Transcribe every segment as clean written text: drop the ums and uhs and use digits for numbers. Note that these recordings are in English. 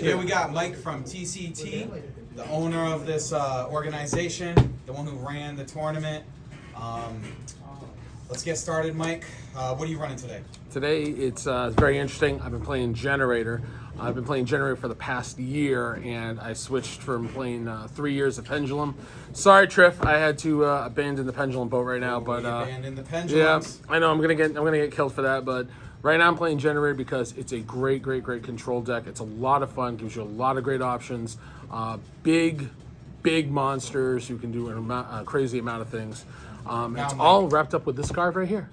Here we got Mike from TCT, the owner of this organization, the one who ran the tournament. Let's get started, Mike. What are you running today? Today it's very interesting. I've been playing Generaider. I've been playing Generaider for the past year, and I switched from playing 3 years of Pendulum. Sorry, Triff, I had to abandon the Pendulum boat right now. But abandon the Pendulums. Yeah, I know I'm gonna get killed for that. But right now I'm playing Generaider because it's a great control deck. It's a lot of fun. Gives you a lot of great options. Big monsters who can do a crazy amount of things. It's all wrapped up with this card right here.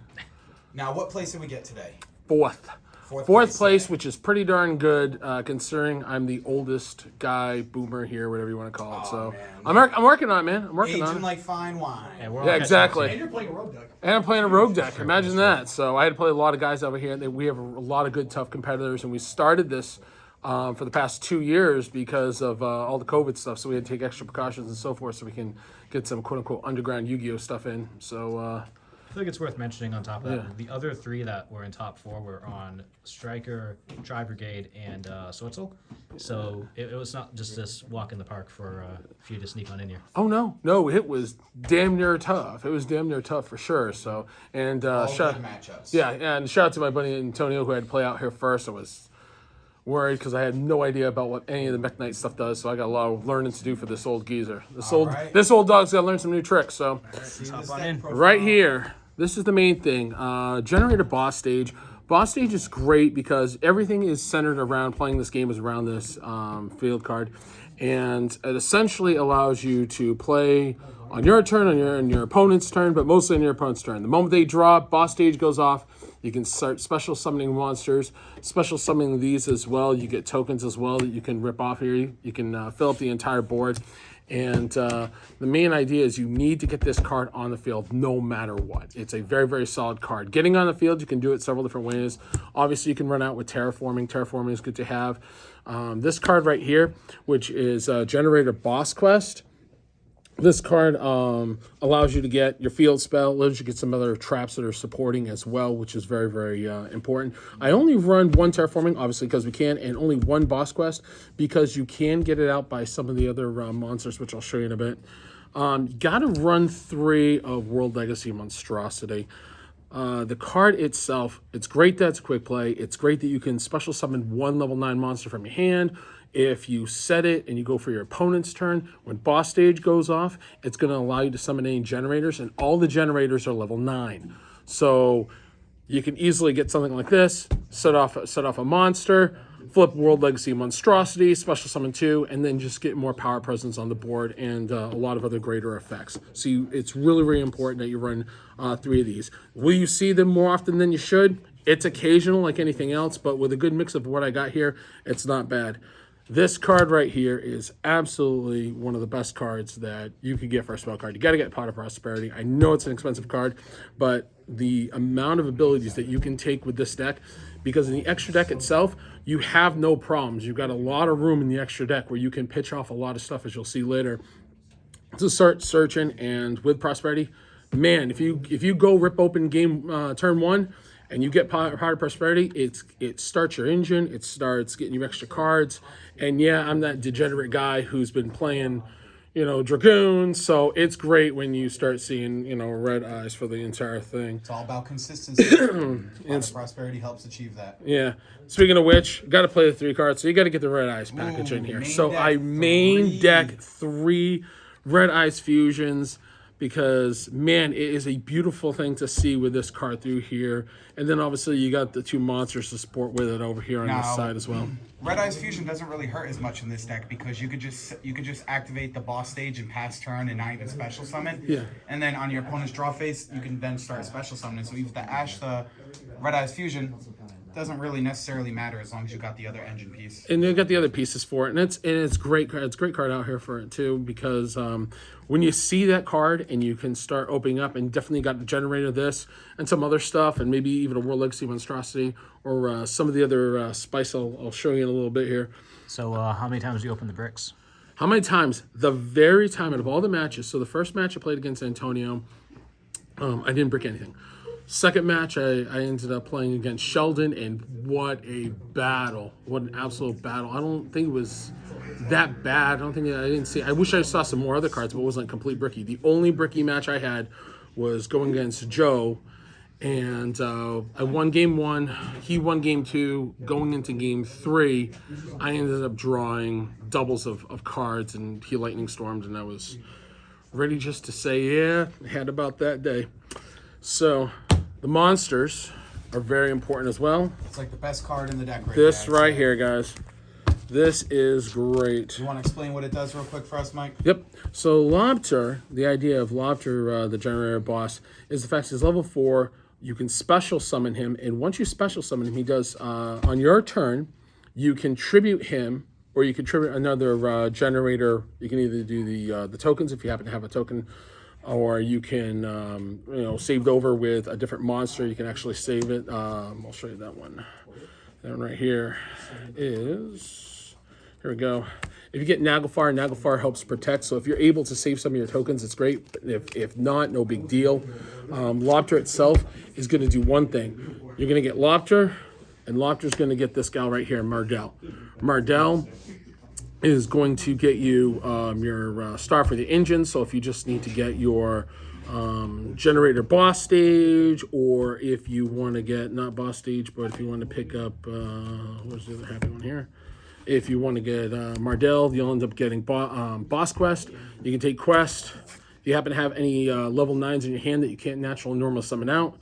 Now, what place did we get today? Fourth place, which is pretty darn good, considering I'm the oldest guy, boomer here, whatever you want to call it. So man. I'm working on it, man. I'm working on Aging it. like fine wine. Yeah, exactly. And you're playing a rogue deck. And I'm playing a rogue deck. Imagine that. So I had to play a lot of guys over here. We have a lot of good, tough competitors, and we started this for the past 2 years because of all the COVID stuff. So we had to take extra precautions and so forth so we can get some quote-unquote underground Yu-Gi-Oh stuff in. So I feel like it's worth mentioning on top of that, the other three that were in top four were on Striker, Tri Brigade, and Switzel. So it was not just this walk in the park for you to sneak on in here. Oh no, it was damn near tough. It was damn near tough for sure. So and All good matchups. Yeah, and shout out to my buddy Antonio who had to play out here first. I was worried because I had no idea about what any of the Mech Knight stuff does, so I got a lot of learning to do for this old geezer. This old dog's got to learn some new tricks. So right here, this is the main thing. Generaider boss stage. Boss stage is great because everything is centered around playing this game is around this field card, and it essentially allows you to play on your turn, on your opponent's turn, but mostly on your opponent's turn. The moment they draw, boss stage goes off. You can start special summoning monsters, special summoning these as well. You get tokens as well that you can rip off here. You can fill up the entire board. And the main idea is you need to get this card on the field no matter what. It's a very solid card. Getting on the field, you can do it several different ways. Obviously, you can run out with Terraforming. Terraforming is good to have. This card right here, which is Generaider Boss Quest. This card allows you to get your field spell, allows you to get some other traps that are supporting as well, which is very important. I only run one Terraforming, obviously, because we can, and only one Boss Quest, because you can get it out by some of the other monsters, which I'll show you in a bit. Got to run 3 of World Legacy Monstrosity. The card itself, it's great that it's a quick play. It's great that you can special summon 1 level 9 monster from your hand. If you set it and you go for your opponent's turn, when boss stage goes off, it's going to allow you to summon any generators, and all the generators are level 9. So you can easily get something like this, set off a monster, flip World Legacy Monstrosity, special summon 2, and then just get more power presence on the board and a lot of other greater effects. So it's really important that you run 3 of these. Will you see them more often than you should? It's occasional like anything else, but with a good mix of what I got here, it's not bad. This card right here is absolutely one of the best cards that you could get for a spell card. You got to get Pot of Prosperity. I know it's an expensive card, but the amount of abilities that you can take with this deck, because in the extra deck itself, you have no problems. You've got a lot of room in the extra deck where you can pitch off a lot of stuff, as you'll see later, to start searching. And with Prosperity, man, if you go rip open game turn 1, and you get Pot of Prosperity, it starts your engine, it starts getting you extra cards. And yeah, I'm that degenerate guy who's been playing, Dragoons, so it's great when you start seeing, red eyes for the entire thing. It's all about consistency. Pot of Prosperity helps achieve that. Yeah. Speaking of which, got to play the 3 cards, so you got to get the red eyes package in here. So I main deck 3 red eyes fusions, because, man, it is a beautiful thing to see with this card through here. And then, obviously, you got the 2 monsters to support with it over here on this side as well. Red Eyes Fusion doesn't really hurt as much in this deck because you could just activate the boss stage and pass turn and not even special summon. Yeah. And then on your opponent's draw phase, you can then start special summoning. So if the Ash the Red Eyes Fusion doesn't really necessarily matter as long as you got the other engine piece. And you got the other pieces for it, and it's great. It's a great card out here for it too, because when you see that card and you can start opening up, and definitely got the Generaider this and some other stuff, and maybe even a World Legacy Monstrosity or some of the other spice I'll show you in a little bit here. So how many times do you open the bricks? How many times? The very time out of all the matches. So the first match I played against Antonio, I didn't brick anything. Second match, I ended up playing against Sheldon, and what a battle. What an absolute battle. I don't think it was that bad. I didn't see. I wish I saw some more other cards, but it wasn't complete bricky. The only bricky match I had was going against Joe, and I won game 1. He won game 2. Going into game 3, I ended up drawing doubles of cards, and he lightning stormed, and I was ready just to say, yeah, I had about that day. So the monsters are very important as well. It's like the best card in the deck right This there, right here, guys. This is great. You want to explain what it does real quick for us, Mike? Yep. So Lobter, the idea of Lobter, the Generator boss, is the fact he's level 4. You can special summon him, and once you special summon him, he does, on your turn, you can tribute him, or you can tribute another generator. You can either do the tokens if you happen to have a token, or you can, saved over with a different monster. You can actually save it. I'll show you that one. That one right here is, here we go. If you get Naglfar, Naglfar helps protect. So if you're able to save some of your tokens, it's great. But if not, no big deal. Lobter itself is going to do one thing. You're going to get Lobter, and Lobter's going to get this gal right here, Mardell. Mardell is going to get you your star for the engine. So if you just need to get your generator boss stage, or if you want to get, not boss stage, but if you want to pick up, where's the other happy one here? If you want to get Mardell, you'll end up getting boss quest. You can take quest. If you happen to have any level 9s in your hand that you can't natural and normal summon out,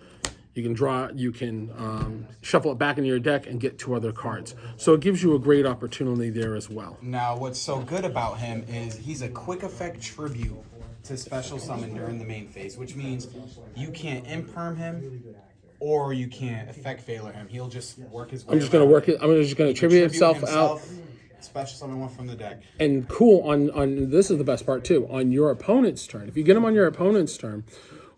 you can draw. You can shuffle it back into your deck and get 2 other cards. So it gives you a great opportunity there as well. Now, what's so good about him is he's a quick effect tribute to special summon during the main phase, which means you can't imperm him or you can't effect failure him. He'll just work his way. I'm just going to work it. I'm just going to tribute himself out. Special summon one from the deck. And cool, on this is the best part too. On your opponent's turn, if you get him on your opponent's turn,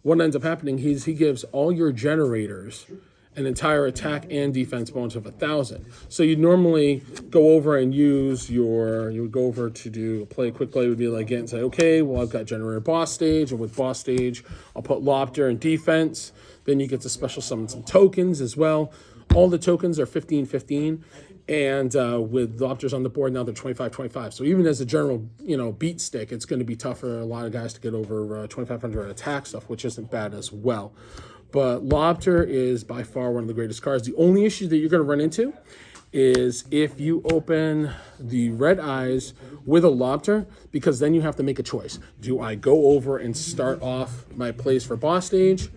what ends up happening is he gives all your generators an entire attack and defense bonus of 1,000. So you normally go over and use your, you would go over to do a quick play would be like get and say, okay, well, I've got generator boss stage, and with boss stage, I'll put Lobter in defense. Then you get to special summon some tokens as well. All the tokens are 15-15. And with Lobters on the board now, they're 25-25. So even as a general, beat stick, it's going to be tough for a lot of guys to get over 2,500 attack stuff, which isn't bad as well. But Lobter is by far one of the greatest cards. The only issue that you're going to run into is if you open the red eyes with a Lobter, because then you have to make a choice. Do I go over and start off my plays for boss stage?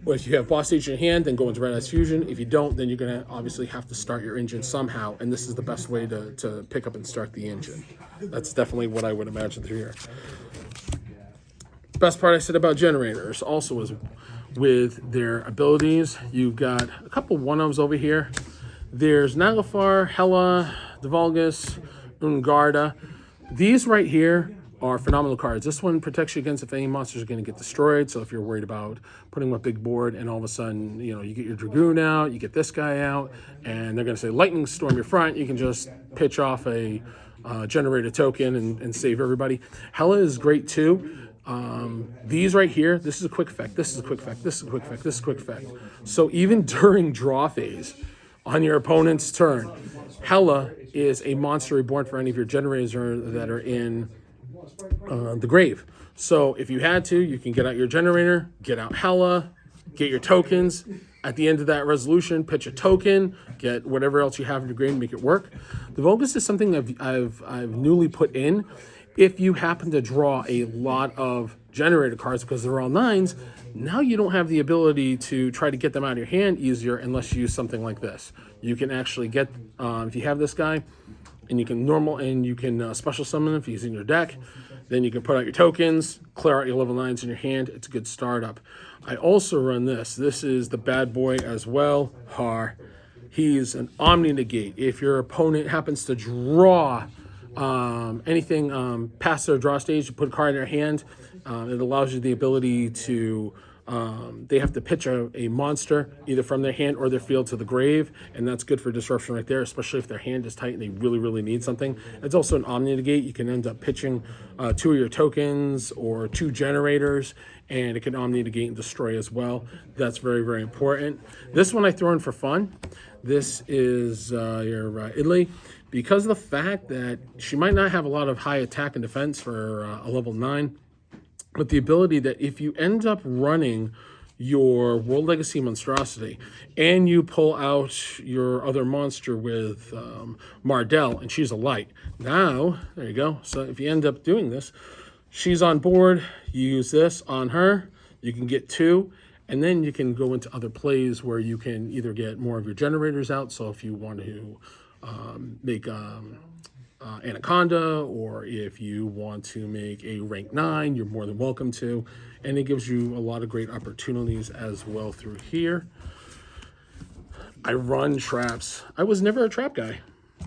Or if you have boss stage in your hand, then go into Red Eyes Fusion. If you don't, then you're going to obviously have to start your engine somehow, and this is the best way to pick up and start the engine. That's definitely what I would imagine through here. Best part I said about generators also is with their abilities. You've got a couple one-ofs over here. There's Naglfar, Hela, Devolgus, Ungarda. These right here are phenomenal cards. This one protects you against if any monsters are going to get destroyed. So if you're worried about putting a big board and all of a sudden, you get your Dragoon out, you get this guy out, and they're going to say Lightning Storm your front, you can just pitch off a generator token and save everybody. Hela is great too. These right here, this is a quick effect, this is a quick effect, this is a quick effect, this is a quick effect. So even during draw phase, on your opponent's turn, Hela is a monster reborn for any of your generators that are in the grave. So if you had to, you can get out your generator, get out Hela, get your tokens. At the end of that resolution, pitch a token, get whatever else you have in your grave and make it work. The Vulgus is something I've newly put in. If you happen to draw a lot of generator cards because they're all 9s, now you don't have the ability to try to get them out of your hand easier unless you use something like this. You can actually get, if you have this guy, and you can special summon him if he's in your deck. Then you can put out your tokens, clear out your level 9s in your hand. It's a good startup. I also run this. This is the bad boy as well. Har. He's an Omni Negate. If your opponent happens to draw anything past their draw stage, you put a card in their hand. It allows you the ability to They have to pitch a monster either from their hand or their field to the grave, and that's good for disruption right there, especially if their hand is tight and they really, really need something. It's also an omni-negate. You can end up pitching 2 of your tokens or 2 generators, and it can omni-negate and destroy as well. That's very, very important. This one I throw in for fun. This is your Italy. Because of the fact that she might not have a lot of high attack and defense for a level 9, but the ability that if you end up running your World Legacy Monstrosity and you pull out your other monster with Mardell, and she's a light. Now, there you go. So if you end up doing this, she's on board, you use this on her, you can get 2, and then you can go into other plays where you can either get more of your generators out. So if you want to make Anaconda, or if you want to make a rank 9, you're more than welcome to. And it gives you a lot of great opportunities as well through here. I run traps. I was never a trap guy.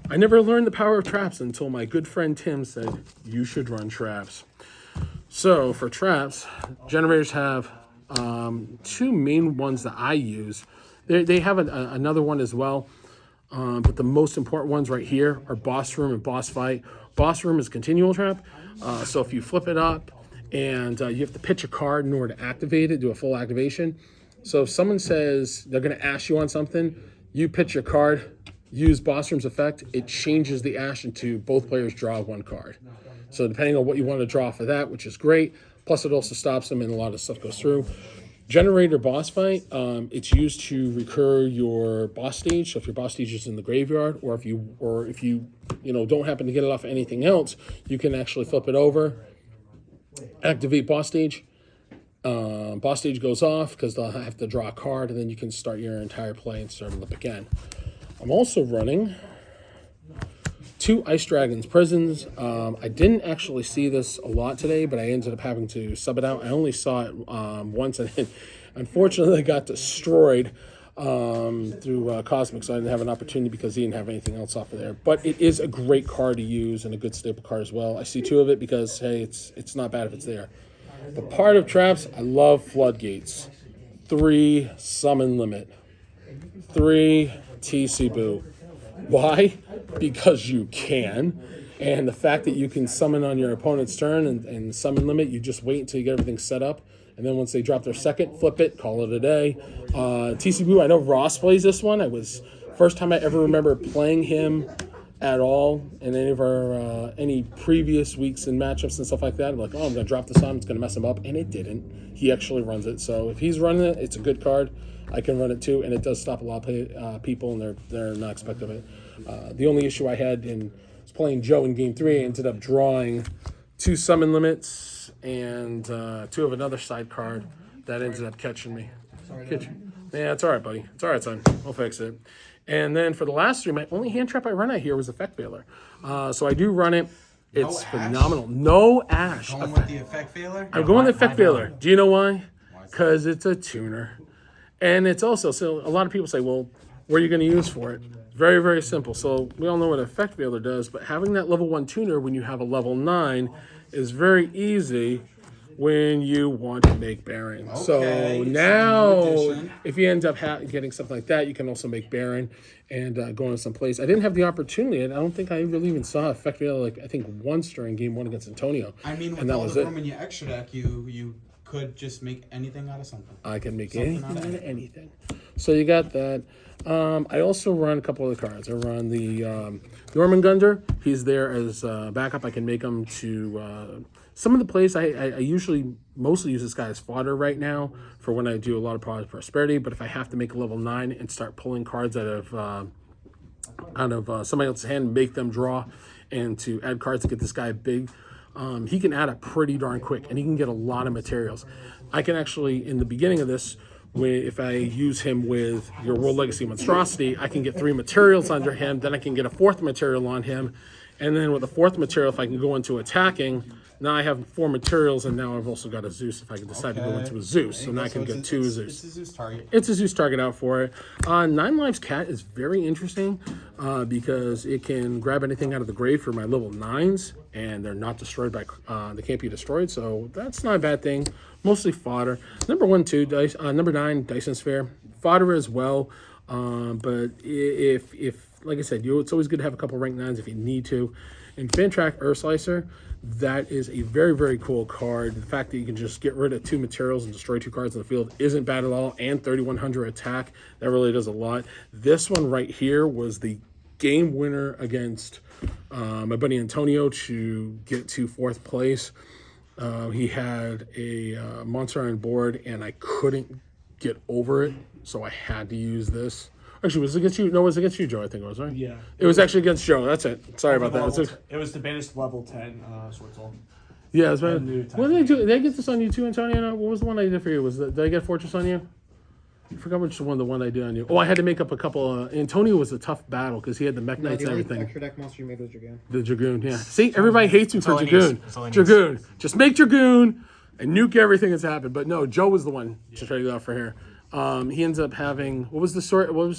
I never learned the power of traps until my good friend Tim said, you should run traps. So for traps, generators have 2 main ones that I use. They have another one as well. But the most important ones right here are Boss Room and Boss Fight. Boss Room is a continual trap. So if you flip it up and you have to pitch a card in order to activate it, do a full activation. So if someone says they're going to ash you on something, you pitch your card, use Boss Room's effect, it changes the ash into both players draw 1 card. So depending on what you want to draw for that, which is great, plus it also stops them and a lot of stuff goes through. Generator boss fight, it's used to recur your boss stage. So if your boss stage is in the graveyard, or if you don't happen to get it off of anything else, you can actually flip it over, activate boss stage. Boss stage goes off because they'll have to draw a card, and then you can start your entire play and start it up again. I'm also running 2 Ice Dragons Prisons. I didn't actually see this a lot today, but I ended up having to sub it out. I only saw it once, and unfortunately, it got destroyed through Cosmic, so I didn't have an opportunity because he didn't have anything else off of there. But it is a great card to use and a good staple card as well. I see 2 of it because, hey, it's not bad if it's there. The part of traps, I love Floodgates. 3 summon limit. 3 TC boo. Why? Because you can. And the fact that you can summon on your opponent's turn and summon limit, you just wait until you get everything set up. And then once they drop their second, flip it, call it a day. TC Boo, I know Ross plays this one. First time I ever remember playing him at all in any of our any previous weeks and matchups and stuff like that. I'm like, oh, I'm going to drop this on. It's going to mess him up. And it didn't. He actually runs it. So if he's running it, it's a good card. I can run it too, and it does stop a lot of people, and they're not expecting it. The only issue I had was playing Joe in Game 3. I ended up drawing 2 summon limits and 2 of another side card that ended up catching me. Yeah, it's all right, buddy. It's all right, son. We'll fix it. And then for the last 3, my only hand trap I run out here was Effect Veiler. So I do run it. It's phenomenal. No ash. Going with the Effect Veiler? I'm going with Effect Veiler. Do you know why? Because it's a tuner. And it's also, so a lot of people say, well, what are you going to use for it? Very, very simple. So we all know what Effect Veiler does, but having that level 1 tuner when you have a level 9 is very easy when you want to make Baron. Okay, so now, if you end up getting something like that, you can also make Baron and go into some place. I didn't have the opportunity, and I don't think I really even saw Effect Veiler, I think once during Game 1 against Antonio. I mean, with all the room in your extra deck, you could just make anything out of something. I can make anything out of anything. So you got that. I also run a couple other cards. I run the Jormungandr. He's there as backup. I can make him to some of the plays. I usually mostly use this guy as fodder right now for when I do a lot of prosperity. But if I have to make a level 9 and start pulling cards out of somebody else's hand and make them draw, and to add cards to get this guy big, he can add up pretty darn quick, and he can get a lot of materials. I can actually, in the beginning of this, if I use him with your World Legacy Monstrosity, I can get 3 materials under him, then I can get a 4th material on him, And then with the fourth material, if I can go into attacking, now I have 4 materials, and now I've also got a Zeus if I can decide to go into a Zeus. So now I can get 2 Zeus. It's a Zeus target. It's a Zeus target out for it. 9 Lives Cat is very interesting because it can grab anything out of the grave for my level 9s, and they're not destroyed by, they can't be destroyed, so that's not a bad thing. Mostly fodder. Number 9, Dyson Sphere. Fodder as well, but if like I said, it's always good to have a couple rank 9s if you need to. And Fantrack Earth Slicer, that is a very, very cool card. The fact that you can just get rid of 2 materials and destroy 2 cards in the field isn't bad at all. And 3,100 attack, that really does a lot. This one right here was the game winner against my buddy Antonio to get to 4th place. He had a monster on board, and I couldn't get over it, so I had to use this. Actually, was it against you? No, it was against you, Joe, I think it was, right? Yeah. It was actually against Joe. That's it. Sorry about that. It was to banish level 10 Swordsol. Yeah, it was bad. new What did I do? Did I get this on you too, Antonio? What was the one I did for you? Did I get Fortress on you? I forgot which one the one I did on you. Oh, I had to make up a couple. Antonio was a tough battle because he had the Mech Knights and everything. Extra deck monster you made was Dragoon. The Dragoon, yeah. See, everybody hates me for all he Dragoon. needs. That's all he needs. Dragoon. Just make Dragoon and nuke everything that's happened. But no, Joe was the one to try to go out for here. He ends up having, what was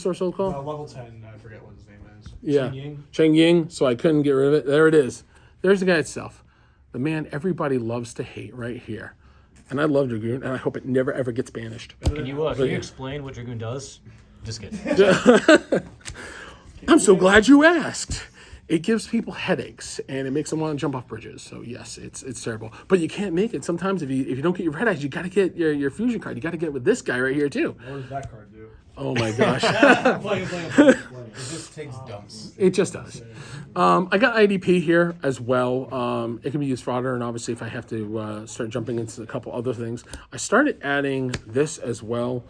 Source Soul called? Level 10, I forget what his name is. Yeah. Chen Ying. Cheng Ying, so I couldn't get rid of it. There it is. There's the guy itself. The man everybody loves to hate right here. And I love Dragoon, and I hope it never, ever gets banished. Can you explain what Dragoon does? Just kidding. I'm so glad you asked. It gives people headaches, and it makes them want to jump off bridges. So yes, it's terrible. But you can't make it. Sometimes if you don't get your red eyes, you got to get your fusion card. You got to get with this guy right here too. What does that card do? Oh my gosh. Playing. It just takes dumps. It just does. I got IDP here as well. It can be used for fodder, and obviously if I have to start jumping into a couple other things. I started adding this as well.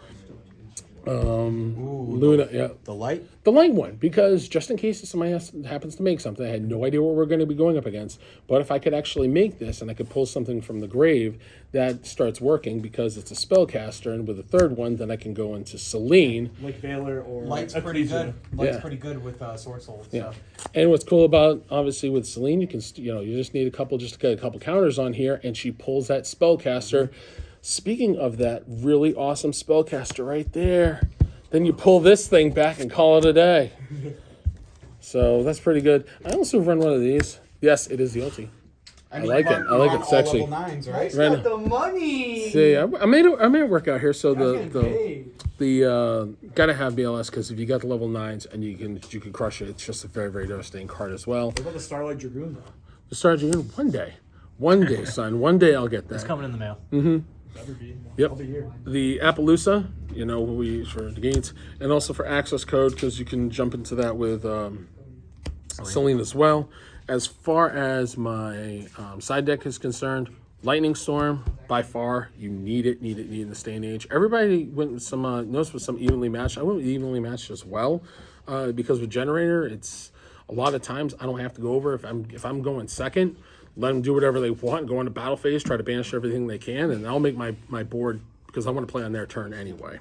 Luna, yeah. The light? The light one, because just in case somebody happens to make something, I had no idea what we're going to be going up against. But if I could actually make this and I could pull something from the grave, that starts working because it's a spellcaster. And with the third one, then I can go into Selene. Like Valor or Light's Ecclesia. pretty good. Light's Yeah. pretty good with Sword Soul. So. Yeah. And what's cool about, obviously, with Selene, you can, you just need just to get a couple counters on here, and she pulls that spellcaster. Speaking of that really awesome spellcaster right there, then you pull this thing back and call it a day. So that's pretty good. I also run one of these. Yes, it is the ulti. I mean, like it. I like it. Sexy. Level 9s, right? Right. The money. See, I made it work out here. So Hey. the gotta have BLS because if you got the level 9s and you can crush it, it's just a very, very devastating card as well. What about the Starlight Dragoon though? The Star Dragoon, one day, son, one day I'll get that. It's coming in the mail. Better be. Yep. I'll be here. The Appaloosa, we use for the gates, and also for access code because you can jump into that with Selene as well. As far as my side deck is concerned, Lightning Storm, by far, you need it in this day and age. Everybody went with some notes with some evenly matched. I went with evenly matched as well because with Generator, it's a lot of times I don't have to go over if I'm going second. Let them do whatever they want, go into battle phase, try to banish everything they can, and I'll make my board because I want to play on their turn anyway.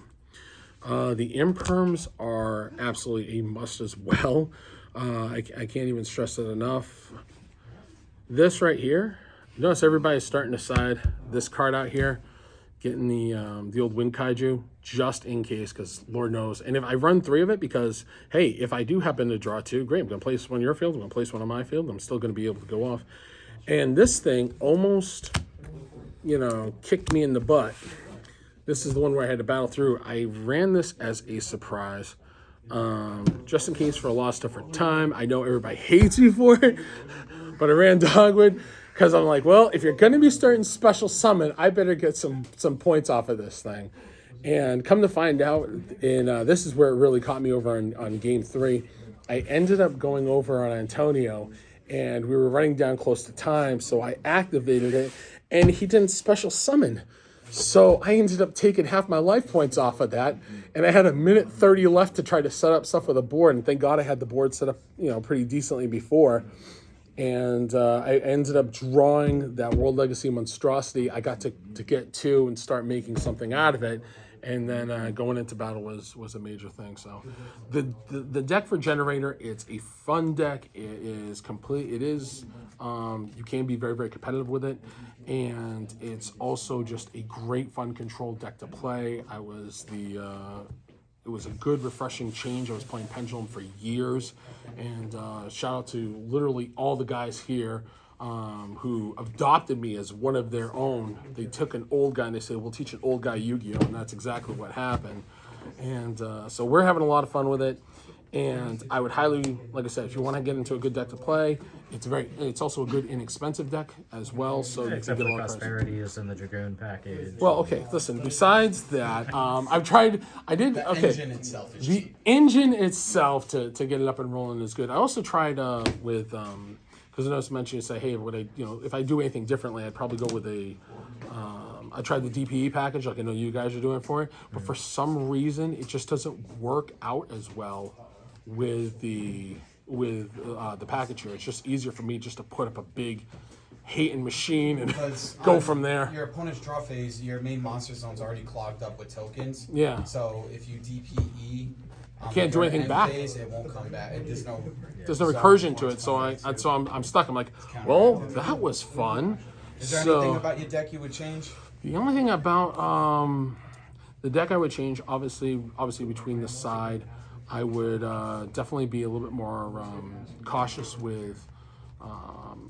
The imperms are absolutely a must as well. I can't even stress it enough. This right here, notice everybody's starting to side this card out here, getting the old Wind Kaiju just in case, because Lord knows. And if I run 3 of it, because hey, if I do happen to draw 2, great, I'm going to place one on your field, I'm going to place one on my field, I'm still going to be able to go off. And this thing almost, kicked me in the butt. This is the one where I had to battle through. I ran this as a surprise, just in case for a lost different time. I know everybody hates me for it, but I ran Dogwood because I'm like, well, if you're going to be starting special summon, I better get some points off of this thing. And come to find out, and this is where it really caught me over on game 3. I ended up going over on Antonio, and we were running down close to time, so I activated it, and he didn't special summon. So I ended up taking half my life points off of that, and I had a minute 30 left to try to set up stuff with a board, and thank God I had the board set up, pretty decently before. And I ended up drawing that World Legacy Monstrosity. I got to get 2 and start making something out of it. and then going into battle was a major thing. So the deck for Generator, it's a fun deck. It is complete. It is you can be very, very competitive with it, and it's also just a great fun control deck to play. It was a good, refreshing change. I was playing Pendulum for years, and shout out to literally all the guys here who adopted me as one of their own. They took an old guy and they said, we'll teach an old guy Yu-Gi-Oh! And that's exactly what happened. And so we're having a lot of fun with it. And I would highly, like I said, if you want to get into a good deck to play, it's also a good inexpensive deck as well. So you Except can for get the a lot of cards. prosperity is in the Dragoon package. Well, okay, listen, besides that, the engine itself is the cheap. engine itself to get it up and rolling is good. I also tried with, because I noticed mentioned, say, hey, if I do anything differently, I'd probably go with I tried the DPE package, like I know you guys are doing for it, but for some reason, it just doesn't work out as well with the package here. It's just easier for me just to put up a big hating machine and Because go on from there. Your opponent's draw phase, your main monster zone's already clogged up with tokens. Yeah. So if you DPE, Can't do your anything end back. phase, it won't come back. There's no recursion to it, so I'm stuck. I'm like, well, that was fun. Is there So anything about your deck you would change? the only thing about the deck I would change, obviously between the side, I would definitely be a little bit more cautious with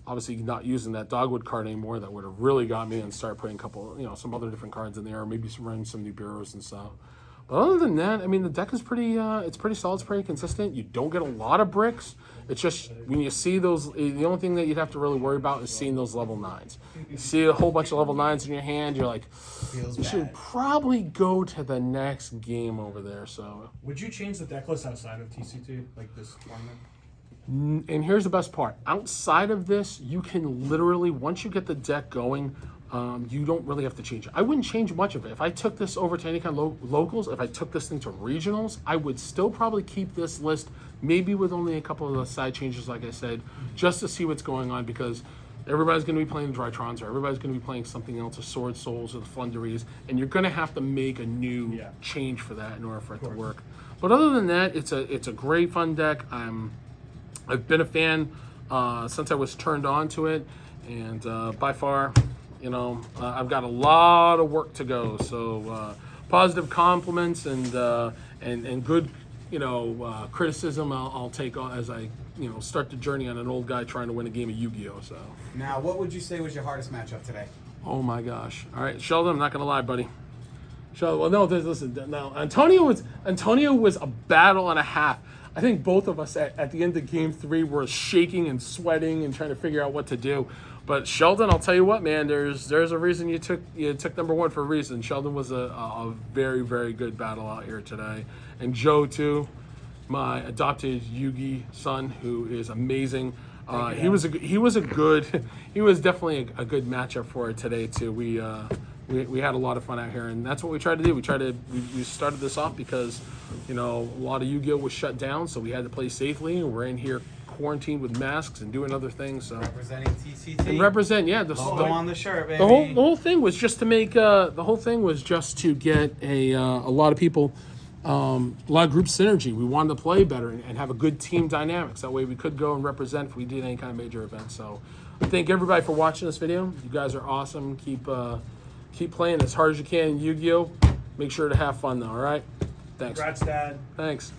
obviously not using that Dogwood card anymore. That would have really got me, and start putting a couple, some other different cards in there, or maybe running some new bureaus and stuff. But other than that, I mean, the deck is pretty solid. It's pretty consistent. You don't get a lot of bricks. It's just when you see those, the only thing that you'd have to really worry about is seeing those level 9s. You see a whole bunch of level 9s in your hand, you're like, Feels you should bad. probably go to the next game over there. So, Would you change the deck list outside of TCT, like this format? and here's the best part. Outside of this, you can literally, once you get the deck going, you don't really have to change it. I wouldn't change much of it. If I took this over to any kind of locals, if I took this thing to regionals, I would still probably keep this list, maybe with only a couple of the side changes, like I said, just to see what's going on, because everybody's going to be playing Drytrons, or everybody's going to be playing something else, the Sword Souls or the Flunderies, and you're going to have to make a new change for that in order for it to work. But other than that, it's a great fun deck. I've been a fan since I was turned on to it, and by far, I've got a lot of work to go. So positive compliments and good, criticism I'll take on as I, start the journey on an old guy trying to win a game of Yu-Gi-Oh. So. Now, what would you say was your hardest matchup today? Oh my gosh! All right, Sheldon, I'm not gonna lie, buddy. Sheldon, well, no, listen. Now, Antonio was a battle and a half. I think both of us at the end of game 3 were shaking and sweating and trying to figure out what to do. But Sheldon, I'll tell you what, man. There's a reason you took number 1 for a reason. Sheldon was a very, very good battle out here today, and Joe too, my adopted Yugi son, who is amazing. He was definitely a good matchup for it today too. We had a lot of fun out here, and that's what we tried to do. We started this off because a lot of Yu-Gi-Oh was shut down, so we had to play safely. And we're in here quarantined with masks and doing other things. So Representing TCT. and represent, yeah. Logo on the shirt, baby. The whole thing was just to make get a lot of people, a lot of group synergy. We wanted to play better and have a good team dynamics. That way we could go and represent if we did any kind of major event. So I thank everybody for watching this video. You guys are awesome. Keep playing as hard as you can in Yu-Gi-Oh. Make sure to have fun though. All right. Thanks. Congrats, Dad. Thanks.